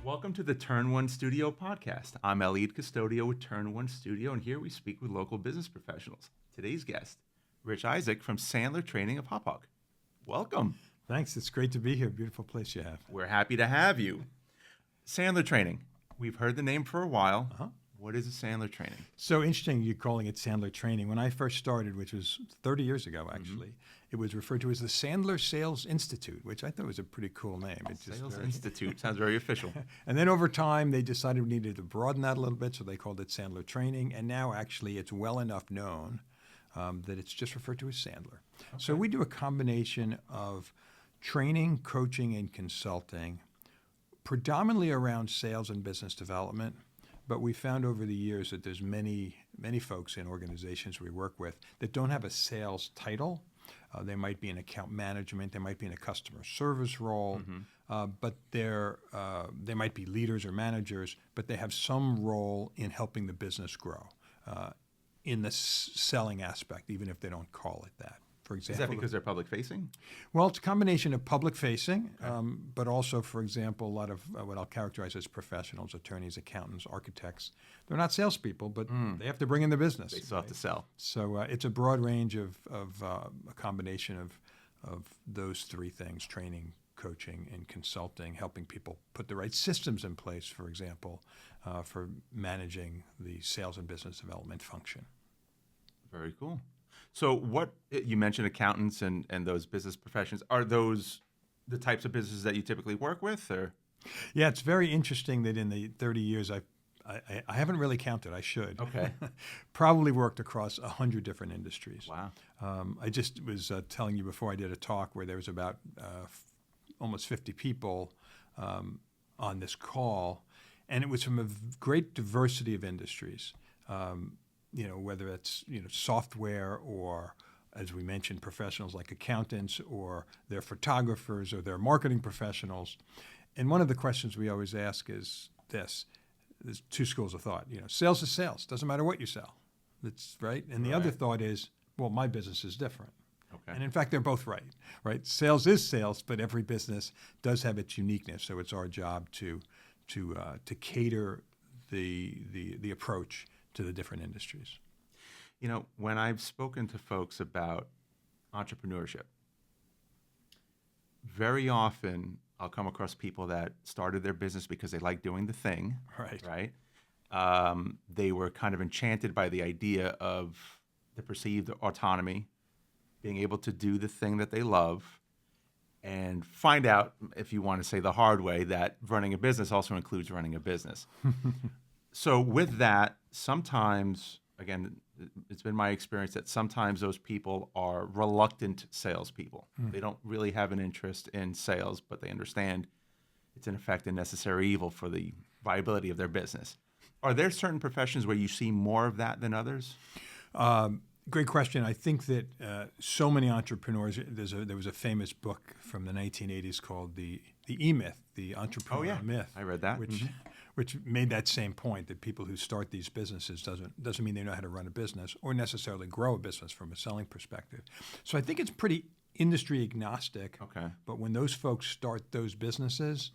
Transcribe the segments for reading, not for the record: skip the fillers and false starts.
Welcome to the Turn One Studio podcast. I'm Eliud Custodio with Turn One Studio, and here we speak with local business professionals. Today's guest, Rich Isaac from Sandler Training of Hauppauge. Welcome. Thanks. It's great to be here. Beautiful place you have. We're happy to have you. Sandler Training. We've heard the name for a while. What is a Sandler Training? So interesting you're calling it Sandler Training. When I first started, which was 30 years ago, actually, it was referred to as the Sandler Sales Institute, which I thought was a pretty cool name. Sales Institute. Sounds very official. And then over time, they decided we needed to broaden that a little bit, so they called it Sandler Training. And now, actually, it's well enough known that it's just referred to as Sandler. Okay. So we do a combination of training, coaching, and consulting, predominantly around sales and business development. But we found over the years that there's many folks in organizations we work with that don't have a sales title. They might be in account management, they might be in a customer service role, but they might be leaders or managers, but they have some role in helping the business grow in the selling aspect, even if they don't call it that. For example, is that because they're public facing? Well, it's a combination of public facing, but also, for example, a lot of what I'll characterize as professionals, attorneys, accountants, architects. They're not salespeople, but they have to bring in the business. They still have to sell. So it's a broad range of a combination of those three things: training, coaching, and consulting, helping people put the right systems in place, for example, for managing the sales and business development function. Very cool. So what you mentioned accountants and those business professions, are those the types of businesses that you typically work with? Or? Yeah, it's very interesting that in the 30 years I haven't really counted. I should. Okay. Probably worked across 100 different industries. Wow. I just was telling you before I did a talk where there was about almost 50 people on this call, and it was from a great diversity of industries. Whether it's software or, as we mentioned, professionals like accountants, or they're photographers, or they're marketing professionals. And one of the questions we always ask is this: there's two schools of thought. Sales is sales. Doesn't matter what you sell. That's right. And the other thought is, well, my business is different. Okay. And in fact, they're both right? Sales is sales, but every business does have its uniqueness. So it's our job to cater the approach to the different industries. When I've spoken to folks about entrepreneurship, very often I'll come across people that started their business because they like doing the thing, right? They were kind of enchanted by the idea of the perceived autonomy, being able to do the thing that they love, and find out, if you want to say the hard way, that running a business also includes running a business. So with that, sometimes, again, it's been my experience that sometimes those people are reluctant salespeople. They don't really have an interest in sales, but they understand it's in effect a necessary evil for the viability of their business. Are there certain professions where you see more of that than others? Great question. I think that so many entrepreneurs, there was a famous book from the 1980s called The E-Myth, the entrepreneur myth. I read that. Which made that same point, that people who start these businesses doesn't mean they know how to run a business or necessarily grow a business from a selling perspective. So I think it's pretty industry agnostic. Okay. But when those folks start those businesses,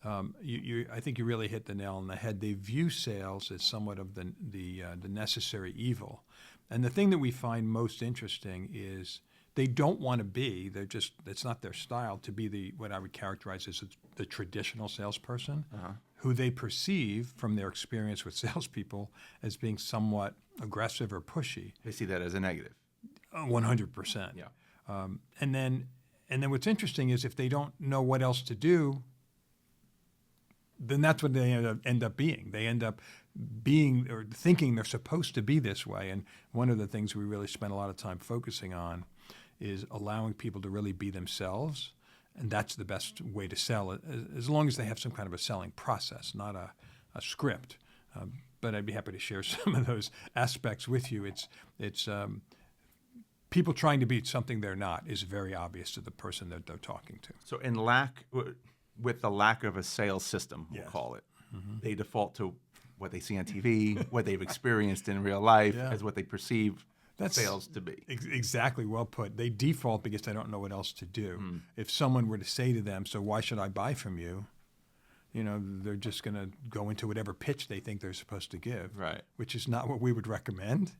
I think you really hit the nail on the head. They view sales as somewhat of the necessary evil. And the thing that we find most interesting is they don't want to be, it's not their style to be what I would characterize as the traditional salesperson, who they perceive from their experience with salespeople as being somewhat aggressive or pushy. They see that as a negative. 100%. Yeah. And then what's interesting is if they don't know what else to do, then that's what they end up being. They end up being or thinking they're supposed to be this way. And one of the things we really spend a lot of time focusing on is allowing people to really be themselves. And that's the best way to sell, as long as they have some kind of a selling process, not a script. But I'd be happy to share some of those aspects with you. It's people trying to be something they're not is very obvious to the person that they're talking to. So with the lack of a sales system, we'll call it, they default to what they see on TV, what they've experienced in real life, as what they perceive sales to be. Exactly, well put. They default because they don't know what else to do. If someone were to say to them, so why should I buy from you? They're just going to go into whatever pitch they think they're supposed to give, Right. which is not what we would recommend.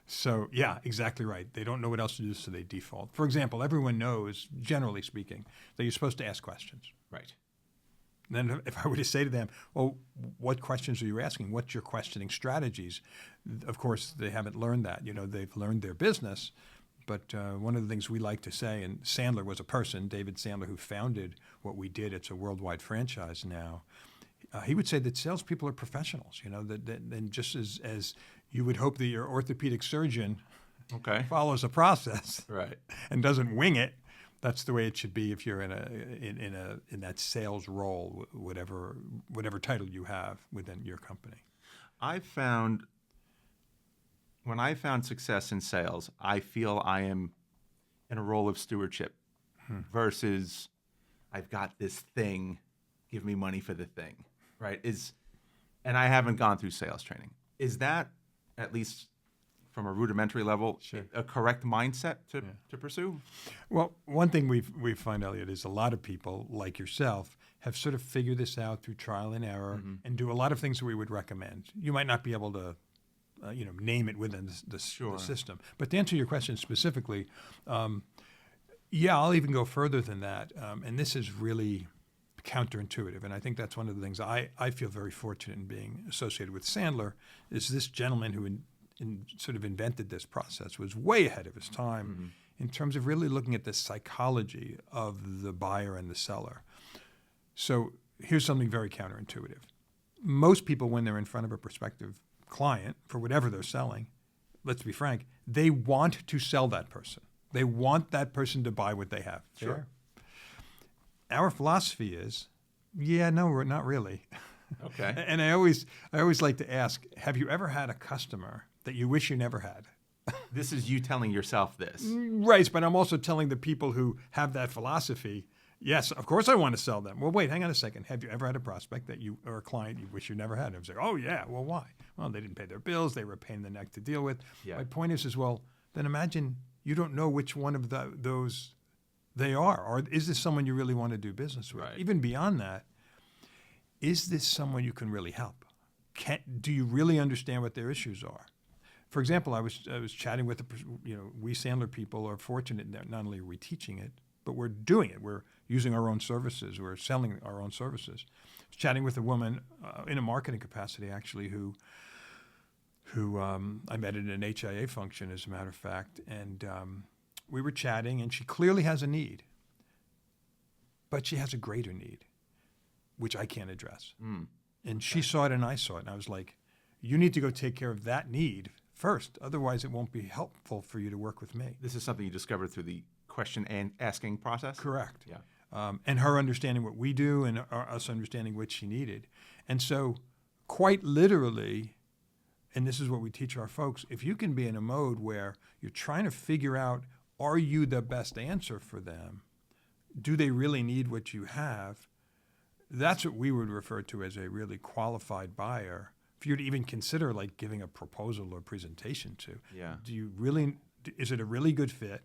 So, yeah, exactly right. They don't know what else to do, so they default. For example, everyone knows, generally speaking, that you're supposed to ask questions. Right. Then if I were to say to them, well, what questions are you asking? What's your questioning strategies? Of course, they haven't learned that. They've learned their business. But one of the things we like to say, and Sandler was a person, David Sandler, who founded what we did. It's a worldwide franchise now. He would say that salespeople are professionals, and just as you would hope that your orthopedic surgeon follows a process right. and doesn't wing it. That's the way it should be if you're in that sales role, whatever title you have within your company. When I found success in sales, I feel I am in a role of stewardship versus I've got this thing, give me money for the thing, right? And I haven't gone through sales training. Is that, at least from a rudimentary level, a correct mindset to pursue? Well, one thing we find, Eliud, is a lot of people like yourself have sort of figured this out through trial and error and do a lot of things that we would recommend. You might not be able to name it within the system. But to answer your question specifically, I'll even go further than that. And this is really counterintuitive. And I think that's one of the things I feel very fortunate in being associated with Sandler, is this gentleman who sort of invented this process was way ahead of his time in terms of really looking at the psychology of the buyer and the seller. So here's something very counterintuitive. Most people, when they're in front of a prospective client for whatever they're selling, let's be frank, they want to sell that person. They want that person to buy what they have. Sure. Our philosophy is, no, we're not really. Okay. And I always like to ask, have you ever had a customer that you wish you never had? This is you telling yourself this. Right, but I'm also telling the people who have that philosophy, yes, of course I want to sell them. Well, wait, hang on a second. Have you ever had a prospect or a client you wish you never had? And I was like, oh, yeah. Well, why? Well, they didn't pay their bills. They were a pain in the neck to deal with. Yeah. My point is, well, then imagine you don't know which one of those they are. Or is this someone you really want to do business with? Right. Even beyond that, is this someone you can really help? Do you really understand what their issues are? For example, I was chatting with we Sandler people are fortunate that not only are we teaching it, but we're doing it. We're using our own services. We're selling our own services. I was chatting with a woman in a marketing capacity, actually, who I met at an HIA function, as a matter of fact, and we were chatting, and she clearly has a need, but she has a greater need, which I can't address. And she saw it, and I saw it, and I was like, you need to go take care of that need first. Otherwise, it won't be helpful for you to work with me. This is something you discovered through the question and asking process? Correct. Yeah. And her understanding what we do and us understanding what she needed. And so quite literally, and this is what we teach our folks, if you can be in a mode where you're trying to figure out, are you the best answer for them? Do they really need what you have? That's what we would refer to as a really qualified buyer. For you to even consider like giving a proposal or presentation to. Yeah. Is it a really good fit?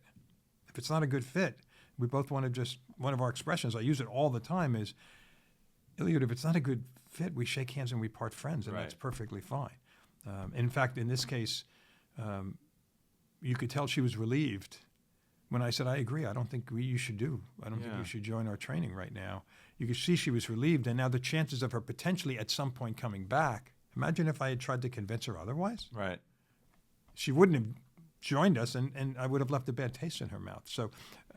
If it's not a good fit, we both want to one of our expressions, I use it all the time, is, Eliud, if it's not a good fit, we shake hands and we part friends, and that's perfectly fine. In fact, in this case, you could tell she was relieved when I said, I agree, I don't think you should think you should join our training right now. You could see she was relieved, and now the chances of her potentially at some point coming back, imagine if I had tried to convince her otherwise. Right. She wouldn't have joined us, and I would have left a bad taste in her mouth. So,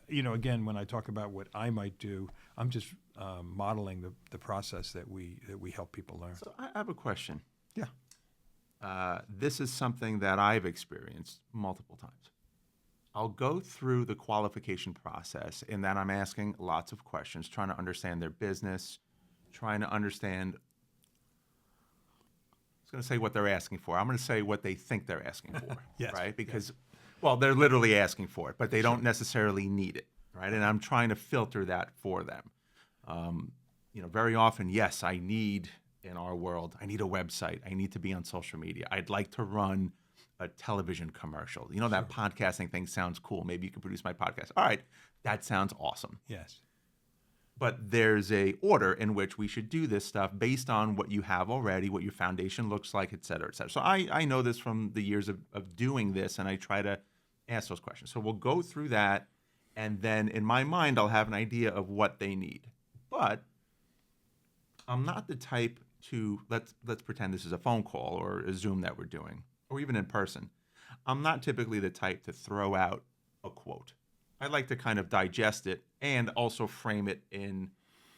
again, when I talk about what I might do, I'm just modeling the process that we help people learn. So I have a question. Yeah. This is something that I've experienced multiple times. I'll go through the qualification process, and then I'm asking lots of questions, trying to understand their business, trying to understand. I was going to say what they're asking for. I'm going to say what they think they're asking for, yes, right? Because, well, they're literally asking for it, but they don't necessarily need it, right? And I'm trying to filter that for them. Very often, yes, I need, in our world, I need a website. I need to be on social media. I'd like to run a television commercial. You know, that podcasting thing sounds cool. Maybe you can produce my podcast. All right, that sounds awesome. Yes. But there's a order in which we should do this stuff based on what you have already, what your foundation looks like, et cetera, et cetera. So I know this from the years of doing this, and I try to ask those questions. So we'll go through that, and then in my mind, I'll have an idea of what they need. But I'm not the type to, let's pretend this is a phone call or a Zoom that we're doing, or even in person. I'm not typically the type to throw out a quote. I like to kind of digest it and also frame it in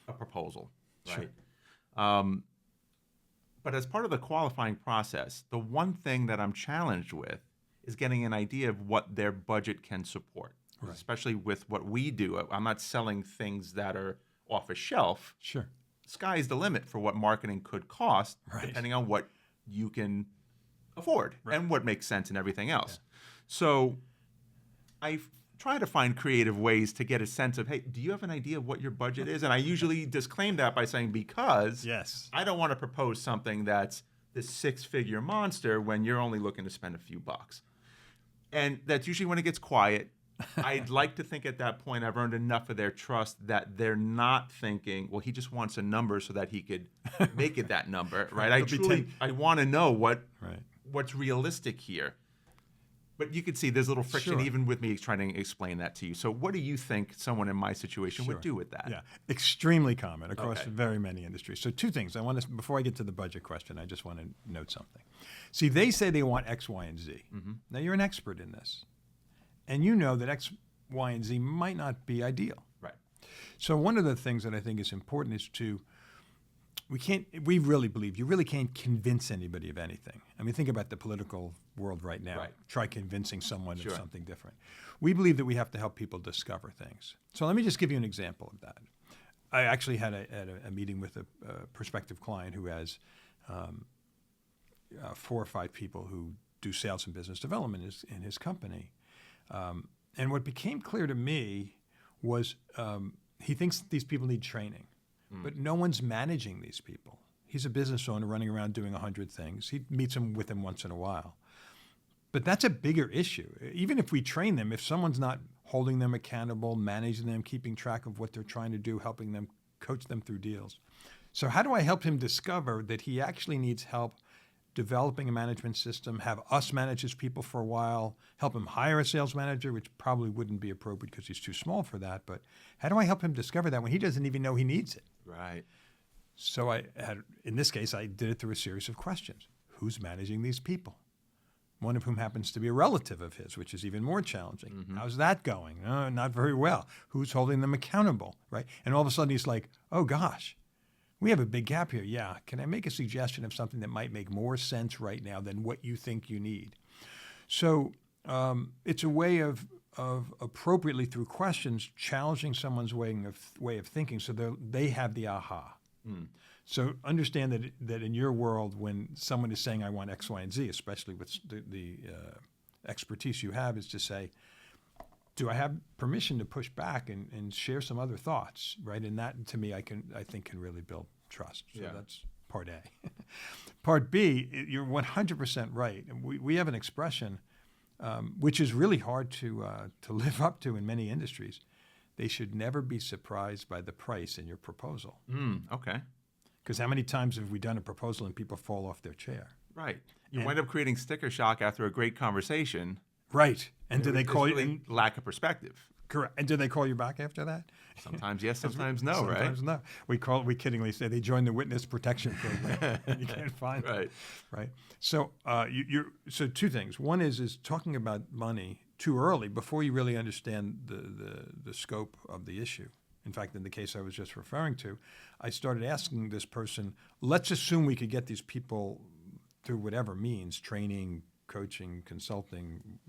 a proposal, right? Sure. But as part of the qualifying process, the one thing that I'm challenged with is getting an idea of what their budget can support, right. Especially with what we do. I'm not selling things that are off a shelf. Sure. Sky's the limit for what marketing could cost, right. Depending on what you can afford, right. And what makes sense and everything else. Yeah. So I try to find creative ways to get a sense of, hey, do you have an idea of what your budget is? And I usually disclaim that by saying, because yes. I don't want to propose something that's this 6-figure monster when you're only looking to spend a few bucks. And that's usually when it gets quiet. I'd like to think at that point I've earned enough of their trust that they're not thinking, well, he just wants a number so that he could make it that number, right? I want to know what's realistic here. But you can see there's a little friction, sure. Even with me trying to explain that to you. So what do you think someone in my situation would do with that? Yeah, extremely common across very many industries. So two things. Before I get to the budget question, I just want to note something. See, they say they want X, Y, and Z. Mm-hmm. Now, you're an expert in this. And you know that X, Y, and Z might not be ideal. Right. So one of the things that I think is important is we really believe you really can't convince anybody of anything. I mean, think about the political world right now. Right. Try convincing someone of something different. We believe that we have to help people discover things. So let me just give you an example of that. I actually had a meeting with a prospective client who has 4 or 5 people who do sales and business development in his company. And what became clear to me was he thinks these people need training. But no one's managing these people. He's a business owner running around doing 100 things. He meets them with them once in a while. But that's a bigger issue. Even if we train them, if someone's not holding them accountable, managing them, keeping track of what they're trying to do, helping them, coach them through deals. So how do I help him discover that he actually needs help developing a management system, have us manage his people for a while, help him hire a sales manager, which probably wouldn't be appropriate because he's too small for that. But how do I help him discover that when he doesn't even know he needs it? Right. So in this case, I did it through a series of questions. Who's managing these people? One of whom happens to be a relative of his, which is even more challenging. Mm-hmm. How's that going? Not very well. Who's holding them accountable, right? And all of a sudden he's like, oh gosh, we have a big gap here. Yeah, can I make a suggestion of something that might make more sense right now than what you think you need? So it's a way of appropriately through questions challenging someone's way of thinking so they have the aha. Mm. So understand that in your world, when someone is saying, I want X, Y, and Z, especially with the expertise you have, is to say, do I have permission to push back and share some other thoughts, right? And that, to me, I think can really build trust. So that's part A. Part B, you're 100% right. And we have an expression which is really hard to live up to in many industries. They should never be surprised by the price in your proposal. Okay. Because how many times have we done a proposal and people fall off their chair? Right. You wind up creating sticker shock after a great conversation. Right. And do they call you? Really lack of perspective. Correct. And do they call you back after that? Sometimes yes, sometimes no, right? Sometimes no. We kiddingly say they joined the witness protection program and you can't find them. Right. So so two things. One is talking about money too early before you really understand the scope of the issue. In fact, in the case I was just referring to, I started asking this person, let's assume we could get these people through whatever means, training, coaching, consulting,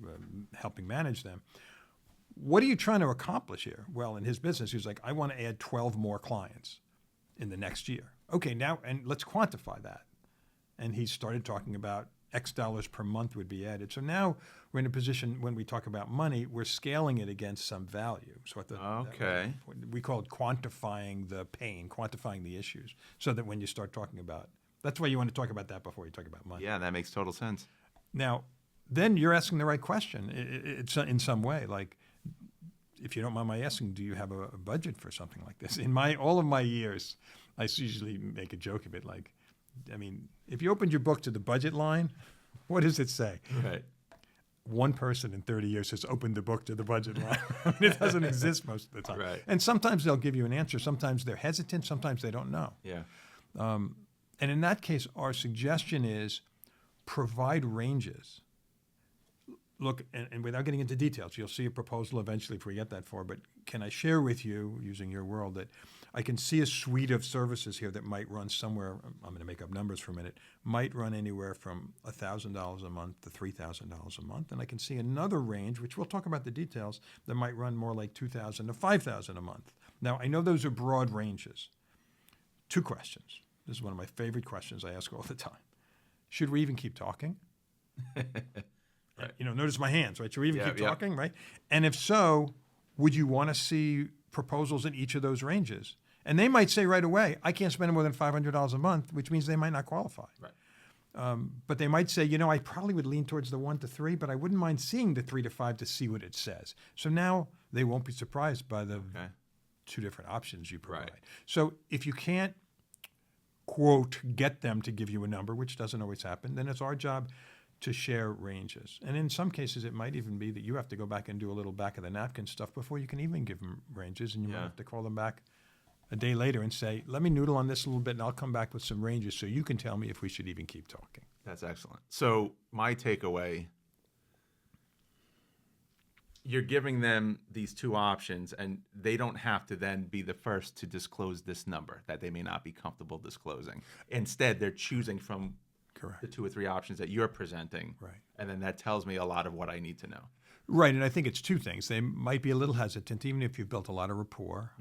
helping manage them. What are you trying to accomplish here? Well, in his business, he was like, I want to add 12 more clients in the next year. Okay, now, and let's quantify that. And he started talking about X dollars per month would be added. So now we're in a position when we talk about money, we're scaling it against some value. So we call it quantifying the pain, quantifying the issues, so that when you start talking about, that's why you want to talk about that before you talk about money. Yeah, that makes total sense. Now, then you're asking the right question. It's in some way, like, if you don't mind my asking, do you have a budget for something like this? In all of my years, I usually make a joke of it. Like, I mean, if you opened your book to the budget line, what does it say? Right. One person in 30 years has opened the book to the budget line. I mean, it doesn't exist most of the time. Right. And sometimes they'll give you an answer. Sometimes they're hesitant. Sometimes they don't know. Yeah. And in that case, our suggestion is provide ranges. Look, and without getting into details, you'll see a proposal eventually if we get that far, but can I share with you, using your world, that I can see a suite of services here that might run somewhere, I'm going to make up numbers for a minute, might run anywhere from $1,000 a month to $3,000 a month. And I can see another range, which we'll talk about the details, that might run more like $2,000 to $5,000 a month. Now, I know those are broad ranges. 2 questions. This is one of my favorite questions I ask all the time. Should we even keep talking? Right. You know, notice my hands, right? Should we even keep talking, right? And if so, would you want to see proposals in each of those ranges? And they might say right away, I can't spend more than $500 a month, which means they might not qualify. Right. But they might say, you know, I probably would lean towards the 1 to 3, but I wouldn't mind seeing the 3 to 5 to see what it says. So now they won't be surprised by the 2 different options you provide. Right. So if you can't, quote, get them to give you a number, which doesn't always happen, then it's our job to share ranges. And in some cases, it might even be that you have to go back and do a little back of the napkin stuff before you can even give them ranges, and you might have to call them back a day later and say, let me noodle on this a little bit, and I'll come back with some ranges so you can tell me if we should even keep talking. That's excellent. So my takeaway, you're giving them these 2 options, and they don't have to then be the first to disclose this number that they may not be comfortable disclosing. Instead, they're choosing from the 2 or 3 options that you're presenting. Right. And then that tells me a lot of what I need to know. Right. And I think it's 2 things. They might be a little hesitant, even if you've built a lot of rapport,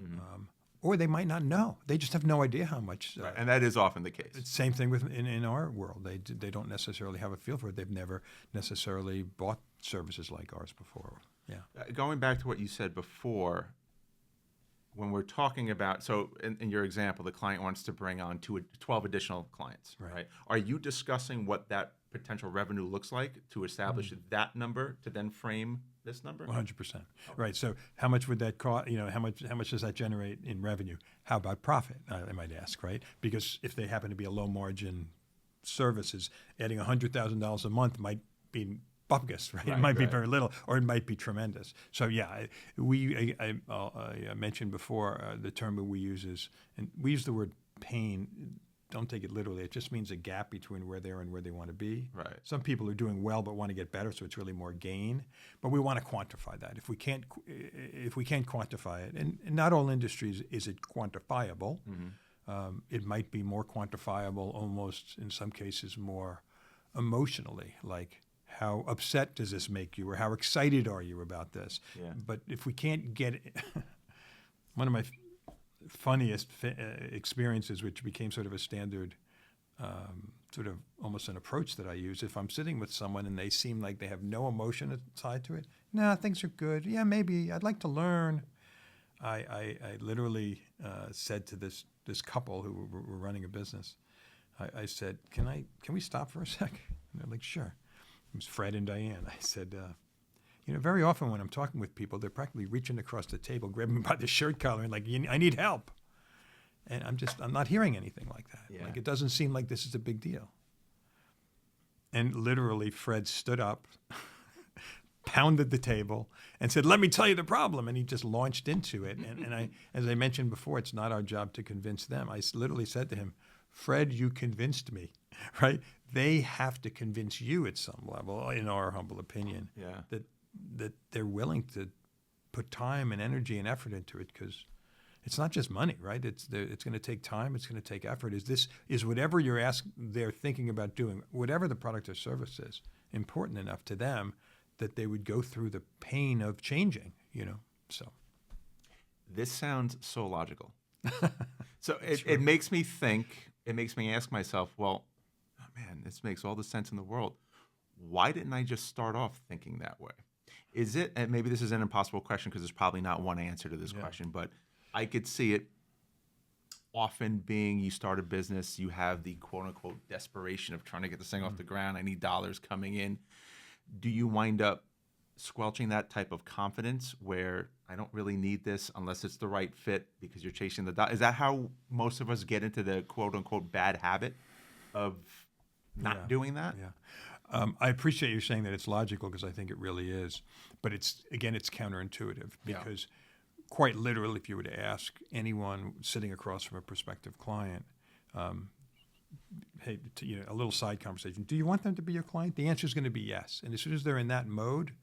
or they might not know. They just have no idea how much. Right. And that is often the case. It's the same thing in our world. They don't necessarily have a feel for it. They've never necessarily bought services like ours before. Yeah. Going back to what you said before, when we're talking about, so in your example, the client wants to bring on 12 additional clients, right? Are you discussing what that potential revenue looks like to establish that number to then frame this number? 100%. Right. So how much would that cost? You know, how much does that generate in revenue? How about profit? I might ask, right? Because if they happen to be a low margin services, adding $100,000 a month might be bupkis, right? It might be very little, or it might be tremendous. So yeah, I mentioned before the term that we use is, and we use the word pain. Don't take it literally. It just means a gap between where they are and where they want to be. Right. Some people are doing well but want to get better, so it's really more gain. But we want to quantify that. If we can't quantify it, and not all industries is it quantifiable. It might be more quantifiable, almost in some cases more emotionally, like, how upset does this make you, or how excited are you about this? Yeah. But if we can't get it, one of my funniest experiences, which became sort of a standard, sort of almost an approach that I use, if I'm sitting with someone and they seem like they have no emotion side to it, nah, things are good. Yeah, maybe I'd like to learn. I literally said to this couple who were running a business, I said, can we stop for a sec? And they're like, sure. It was Fred and Diane. I said, you know, very often when I'm talking with people, they're practically reaching across the table, grabbing me by the shirt collar and like, I need help. And I'm not hearing anything like that. Yeah. Like, it doesn't seem like this is a big deal. And literally Fred stood up, pounded the table and said, let me tell you the problem. And he just launched into it. And I, as I mentioned before, it's not our job to convince them. I literally said to him, Fred, you convinced me, right? They have to convince you at some level, in our humble opinion, that they're willing to put time and energy and effort into it, because it's not just money, right? It's going to take time. It's going to take effort. Is whatever they're thinking about doing, whatever the product or service is, important enough to them that they would go through the pain of changing, you know? So this sounds so logical. So it makes me think. It makes me ask myself, well, oh man, this makes all the sense in the world. Why didn't I just start off thinking that way? Is it, and maybe this is an impossible question because there's probably not one answer to this question, but I could see it often being you start a business, you have the quote unquote desperation of trying to get this thing off the ground. I need dollars coming in. Do you wind up squelching that type of confidence where I don't really need this unless it's the right fit because you're chasing the dollar? Is that how most of us get into the quote unquote bad habit of not doing that? Yeah. I appreciate you saying that it's logical because I think it really is. But it's counterintuitive because quite literally, if you were to ask anyone sitting across from a prospective client, hey, a little side conversation, do you want them to be your client? The answer is going to be yes. And as soon as they're in that mode,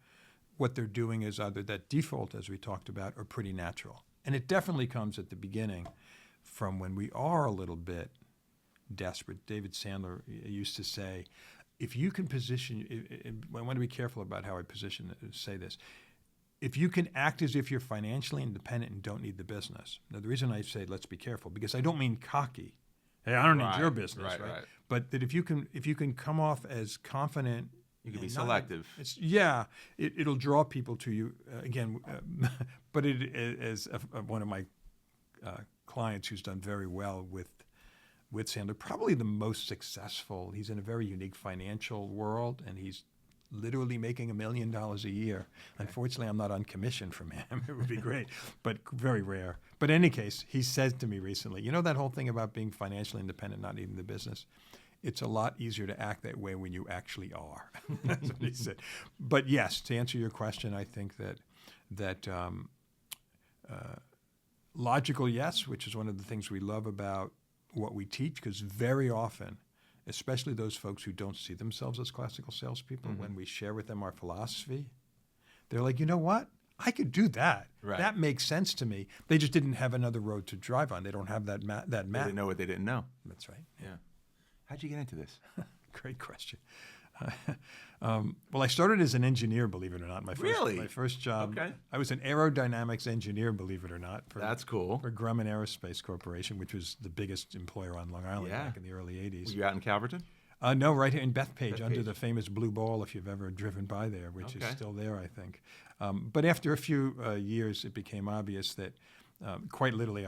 what they're doing is either that default, as we talked about, or pretty natural. And it definitely comes at the beginning from when we are a little bit desperate. David Sandler used to say, if you can position, I want to be careful about how I say this. If you can act as if you're financially independent and don't need the business. Now, the reason I say let's be careful, because I don't mean cocky. Hey, I don't need your business, right? But that if you can come off as confident, you can be selective. It'll draw people to you again. But as one of my clients who's done very well with Sandler, probably the most successful. He's in a very unique financial world, and he's literally making $1 million a year. Okay. Unfortunately, I'm not on commission from him. It would be great, but very rare. But in any case, he said to me recently, you know that whole thing about being financially independent, not needing the business? It's a lot easier to act that way when you actually are. That's what he said. But yes, to answer your question, I think that logical, yes, which is one of the things we love about what we teach, because very often, especially those folks who don't see themselves as classical salespeople, when we share with them our philosophy, they're like, you know what? I could do that. Right. That makes sense to me. They just didn't have another road to drive on. They don't have that map. They didn't know what they didn't know. That's right. Yeah. How'd you get into this? Great question. Well, I started as an engineer, believe it or not. My first job. Okay. I was an Aerodynamics engineer, believe it or not. That's cool. For Grumman Aerospace Corporation, which was the biggest employer on Long Island back in the early 80s. Were you out in Calverton? No, right here in Bethpage, under the famous Blue Ball, if you've ever driven by there, which is still there, I think. But after a few years, it became obvious that, quite literally,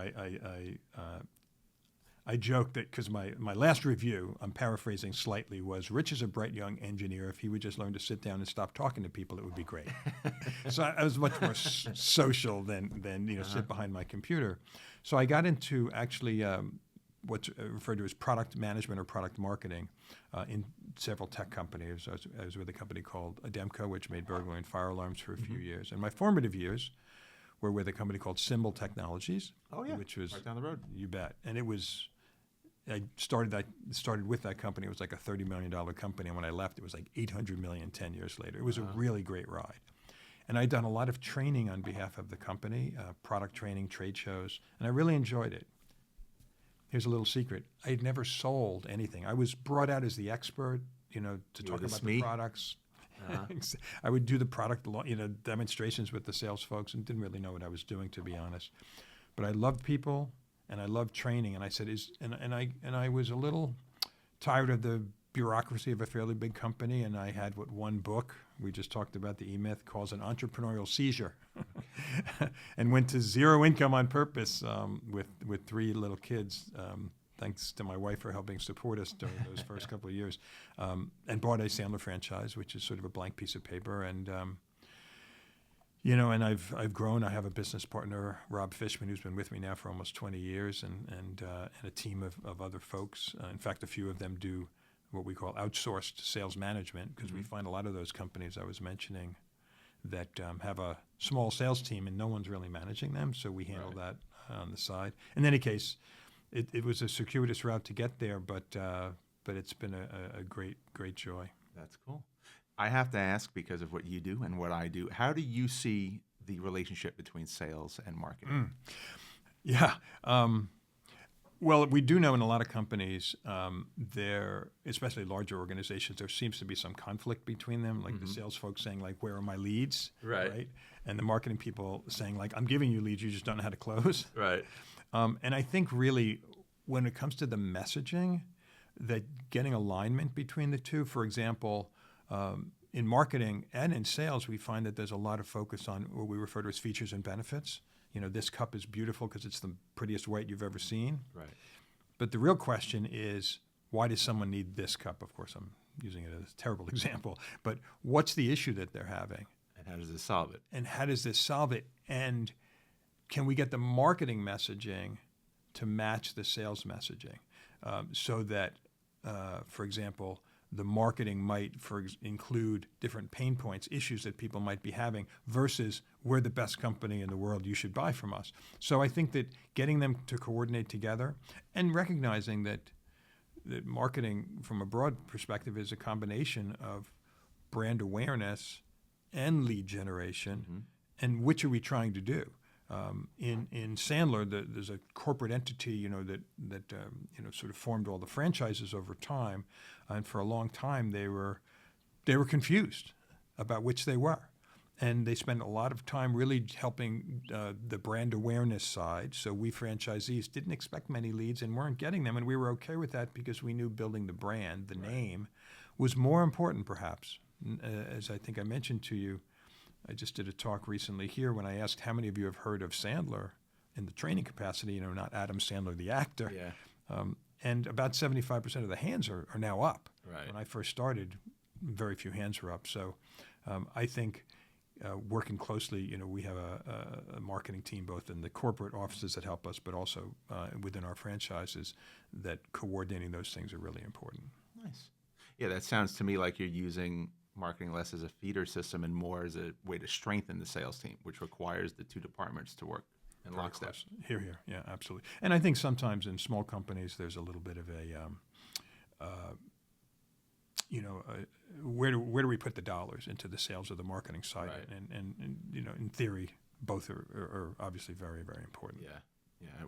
I joked that because my last review, I'm paraphrasing slightly, was Rich is a bright young engineer. If he would just learn to sit down and stop talking to people, it would be great. So I was much more social than sit behind my computer. So I got into actually what's referred to as product management or product marketing in several tech companies. I was with a company called Ademco, which made burglary and fire alarms for a few years. And my formative years were with a company called Symbol Technologies. Oh, yeah. Which was right down the road. You bet. And it was... I started with that company. It was like a $30 million company, and when I left, it was like $800 million 10 years later. It was a really great ride. And I'd done a lot of training on behalf of the company, product training, trade shows, and I really enjoyed it. Here's a little secret. I had never sold anything. I was brought out as the expert, to talk about the products. I would do the product, demonstrations with the sales folks, and didn't really know what I was doing, to be honest. But I loved people. And I loved training, and I said, I was a little tired of the bureaucracy of a fairly big company, and I had what one book we just talked about, the E-Myth, calls an entrepreneurial seizure, and went to zero income on purpose with 3 little kids. Thanks to my wife for helping support us during those first couple of years, and bought a Sandler franchise, which is sort of a blank piece of paper, and. And I've grown. I have a business partner, Rob Fishman, who's been with me now for almost 20 years, and a team of other folks. In fact, a few of them do what we call outsourced sales management, because we find a lot of those companies I was mentioning that have a small sales team and no one's really managing them, so we handle that on the side. In any case, it was a circuitous route to get there, but it's been a great joy. That's cool. I have to ask, because of what you do and what I do, how do you see the relationship between sales and marketing? Yeah. Well, we do know in a lot of companies, especially larger organizations, there seems to be some conflict between them, like the sales folks saying, like, where are my leads? Right? And the marketing people saying, like, I'm giving you leads, you just don't know how to close. Right. And I think really when it comes to the messaging, that getting alignment between the two, for example, in marketing and in sales, we find that there's a lot of focus on what we refer to as features and benefits. This cup is beautiful because it's the prettiest white you've ever seen. Right. But the real question is, why does someone need this cup? Of course, I'm using it as a terrible example, but what's the issue that they're having? And how does this solve it? And how does this solve it? And can we get the marketing messaging to match the sales messaging so that, for example, the marketing might include different pain points, issues that people might be having versus we're the best company in the world, you should buy from us. So I think that getting them to coordinate together and recognizing that marketing from a broad perspective is a combination of brand awareness and lead generation, and which are we trying to do? In Sandler, there's a corporate entity, that sort of formed all the franchises over time, and for a long time they were confused about which they were, and they spent a lot of time really helping the brand awareness side. So we franchisees didn't expect many leads and weren't getting them, and we were okay with that because we knew building the brand, the name, was more important perhaps. As I think I mentioned to you, I just did a talk recently here when I asked how many of you have heard of Sandler in the training capacity, not Adam Sandler, the actor. Yeah. And about 75% of the hands are now up. Right. When I first started, very few hands were up. So I think working closely, we have a marketing team both in the corporate offices that help us, but also within our franchises, that coordinating those things are really important. Nice. Yeah, that sounds to me like you're using marketing less as a feeder system and more as a way to strengthen the sales team, which requires the two departments to work in lockstep. Here. Yeah, absolutely. And I think sometimes in small companies, there's a little bit of where do we put the dollars into the sales or the marketing side? Right. And in theory, both are obviously very, very important. Yeah.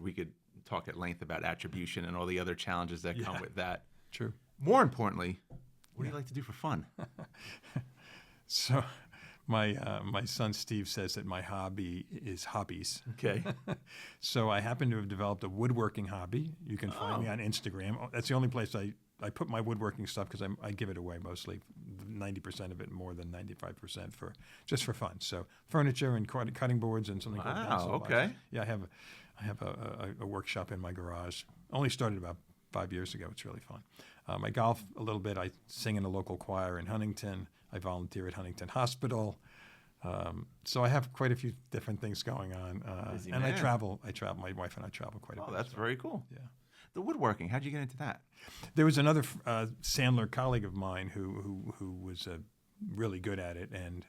We could talk at length about attribution and all the other challenges that come with that. True. More importantly, what do you like to do for fun? So my son Steve says that my hobby is hobbies. Okay. So I happen to have developed a woodworking hobby. You can find me on Instagram. That's the only place I put my woodworking stuff because I give it away mostly, 90% of it, more than 95% just for fun. So furniture and cutting boards and something called pencil box. Okay. Yeah, I have a workshop in my garage. Only started about 5 years ago. It's really fun. I golf a little bit. I sing in a local choir in Huntington. I volunteer at Huntington Hospital. So I have quite a few different things going on. And I travel. My wife and I travel quite a bit. Oh, that's very cool. Yeah. The woodworking, how'd you get into that? There was another Sandler colleague of mine who was really good at it, and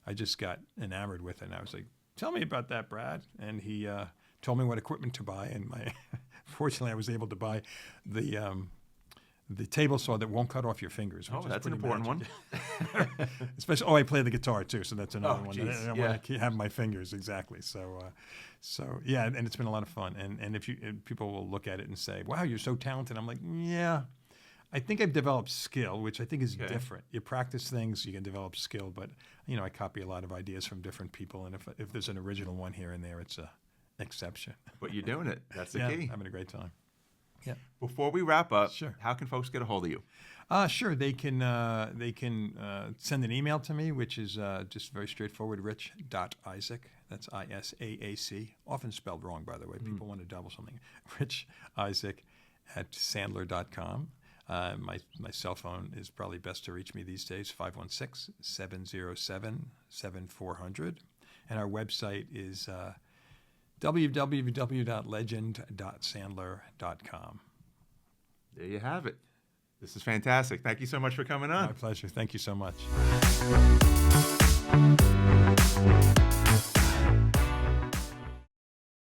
I just got enamored with it. And I was like, tell me about that, Brad. And he told me what equipment to buy, and fortunately I was able to buy the table saw that won't cut off your fingers. Which Oh, that's an important one. Especially, I play the guitar too, so that's another one. Geez. I want to have my fingers, exactly. So yeah, and it's been a lot of fun. And if people will look at it and say, wow, you're so talented. I'm like, yeah, I think I've developed skill, which I think is different. You practice things, you can develop skill, but I copy a lot of ideas from different people, and if there's an original one here and there, it's an exception. But you're doing it. That's the yeah, key. Having a great time. Yeah. Before we wrap up, Sure. How can folks get a hold of you? Sure. They can send an email to me, which is just very straightforward, rich.isaac. That's ISAAC. Often spelled wrong, by the way. People want to double something. Rich Isaac at Sandler.com. My cell phone is probably best to reach me these days, 516-707-7400. And our website is www.legend.sandler.com. There you have it. This is fantastic. Thank you so much for coming on. My pleasure. Thank you so much.